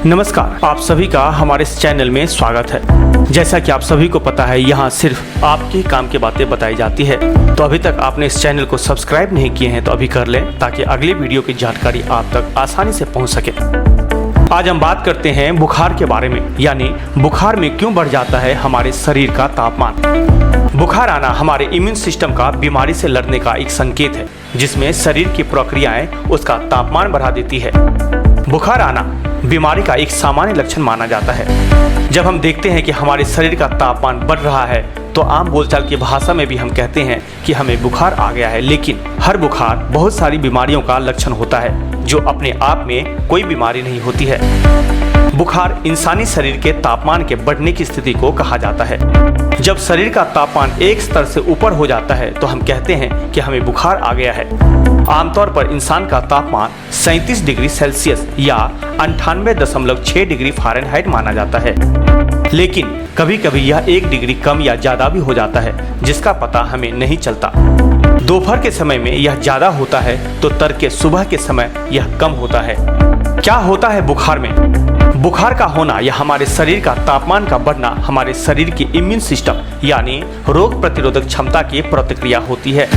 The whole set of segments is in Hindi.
नमस्कार, आप सभी का हमारे इस चैनल में स्वागत है। जैसा कि आप सभी को पता है, यहाँ सिर्फ आपके काम की बातें बताई जाती है। तो अभी तक आपने इस चैनल को सब्सक्राइब नहीं किए हैं तो अभी कर लें, ताकि अगली वीडियो की जानकारी आप तक आसानी से पहुँच सके। आज हम बात करते हैं बुखार के बारे में, यानी बुखार में क्यों बढ़ जाता है हमारे शरीर का तापमान। बुखार आना हमारे इम्यून सिस्टम का बीमारी से लड़ने का एक संकेत है, जिसमें शरीर की प्रक्रियाएं उसका तापमान बढ़ा देती है। बुखार आना बीमारी का एक सामान्य लक्षण माना जाता है। जब हम देखते हैं कि हमारे शरीर का तापमान बढ़ रहा है, तो आम बोलचाल की भाषा में भी हम कहते हैं कि हमें बुखार आ गया है। लेकिन हर बुखार बहुत सारी बीमारियों का लक्षण होता है, जो अपने आप में कोई बीमारी नहीं होती है। बुखार इंसानी शरीर के तापमान के बढ़ने की स्थिति को कहा जाता है। जब शरीर का तापमान एक स्तर से ऊपर हो जाता है, तो हम कहते हैं कि हमें बुखार आ गया है। आमतौर पर इंसान का तापमान 37 डिग्री सेल्सियस या 98.6 डिग्री फ़ारेनहाइट माना जाता है। लेकिन कभी कभी यह 1 डिग्री कम या ज़्यादा भी हो जाता है, जिसका पता हमें नहीं चलता। दोपहर के समय में यह ज़्यादा होता है, तो तड़के सुबह के समय यह कम होता है। क्या होता है बुखार में? बुखार का होना या हमारे शरीर का तापमान का बढ़ना हमारे शरीर की इम्यून सिस्टम यानी रोग प्रतिरोधक क्षमता की प्रतिक्रिया होती है।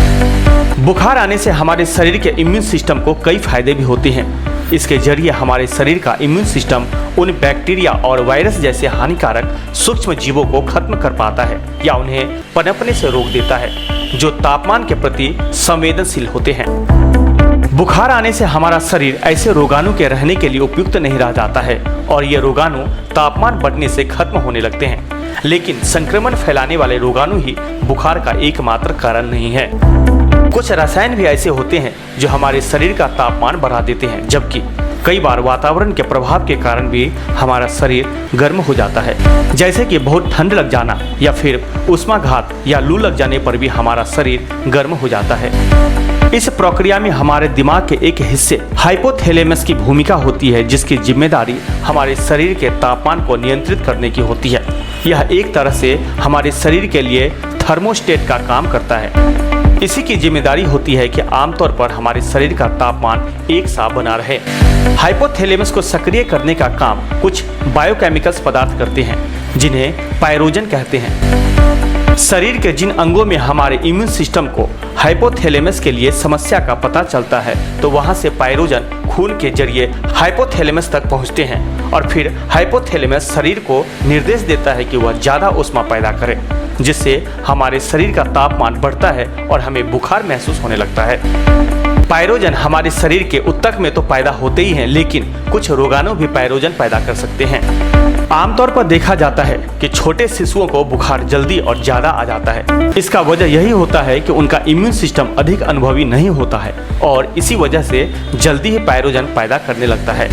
बुखार आने से हमारे शरीर के इम्यून सिस्टम को कई फायदे भी होते हैं। इसके जरिए हमारे शरीर का इम्यून सिस्टम उन बैक्टीरिया और वायरस जैसे हानिकारक सूक्ष्म जीवों को खत्म कर पाता है या उन्हें पनपने से रोक देता है, जो तापमान के प्रति संवेदनशील होते हैं। बुखार आने से हमारा शरीर ऐसे रोगाणु के रहने के लिए उपयुक्त नहीं रह जाता है और ये रोगाणु तापमान बढ़ने से खत्म होने लगते हैं। लेकिन संक्रमण फैलाने वाले रोगाणु ही बुखार का एकमात्र कारण नहीं है। कुछ रसायन भी ऐसे होते हैं जो हमारे शरीर का तापमान बढ़ा देते हैं, जबकि कई बार वातावरण के प्रभाव के कारण भी हमारा शरीर गर्म हो जाता है। जैसे कि बहुत ठंड लग जाना या फिर उष्माघात या लू लग जाने पर भी हमारा शरीर गर्म हो जाता है। इस प्रक्रिया में हमारे दिमाग के एक हिस्से हाइपोथैलेमस की भूमिका होती है, जिसकी जिम्मेदारी हमारे शरीर के तापमान को नियंत्रित करने की होती है। यह एक तरह से हमारे शरीर के लिए थर्मोस्टेट का काम करता है। इसी की जिम्मेदारी होती है कि आमतौर पर हमारे शरीर का तापमान एक सा बना रहे। हाइपोथैलेमस को सक्रिय करने का काम कुछ बायोकेमिकल्स पदार्थ करते हैं, जिन्हें पायरोजन कहते हैं। शरीर के जिन अंगों में हमारे इम्यून सिस्टम को हाइपोथैलेमस के लिए समस्या का पता चलता है, तो वहां से पायरोजन खून के जरिए हाइपोथैलेमस तक पहुंचते हैं और फिर हाइपोथैलेमस शरीर को निर्देश देता है कि वह ज़्यादा ऊष्मा पैदा करे, जिससे हमारे शरीर का तापमान बढ़ता है और हमें बुखार महसूस होने लगता है। पायरोजन हमारे शरीर के ऊतक में तो पैदा होते ही हैं, लेकिन कुछ रोगाणु भी पायरोजन पैदा कर सकते हैं। आमतौर पर देखा जाता है कि छोटे शिशुओं को बुखार जल्दी और ज़्यादा आ जाता है। इसका वजह यही होता है कि उनका इम्यून सिस्टम अधिक अनुभवी नहीं होता है और इसी वजह से जल्दी ही पायरोजन पैदा करने लगता है।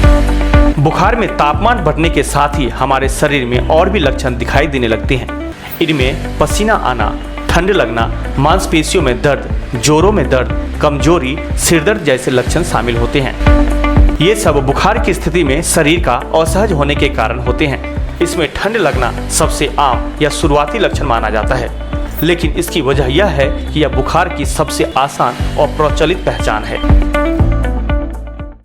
बुखार में तापमान बढ़ने के साथ ही हमारे शरीर में और भी लक्षण दिखाई देने लगते हैं। इनमें पसीना आना, ठंड लगना, मांसपेशियों में दर्द, जोड़ों में दर्द, कमजोरी, सिरदर्द जैसे लक्षण शामिल होते हैं। ये सब बुखार की स्थिति में शरीर का असहज होने के कारण होते हैं। इसमें ठंड लगना सबसे आम या शुरुआती लक्षण माना जाता है, लेकिन इसकी वजह यह है कि यह बुखार की सबसे आसान और प्रचलित पहचान है।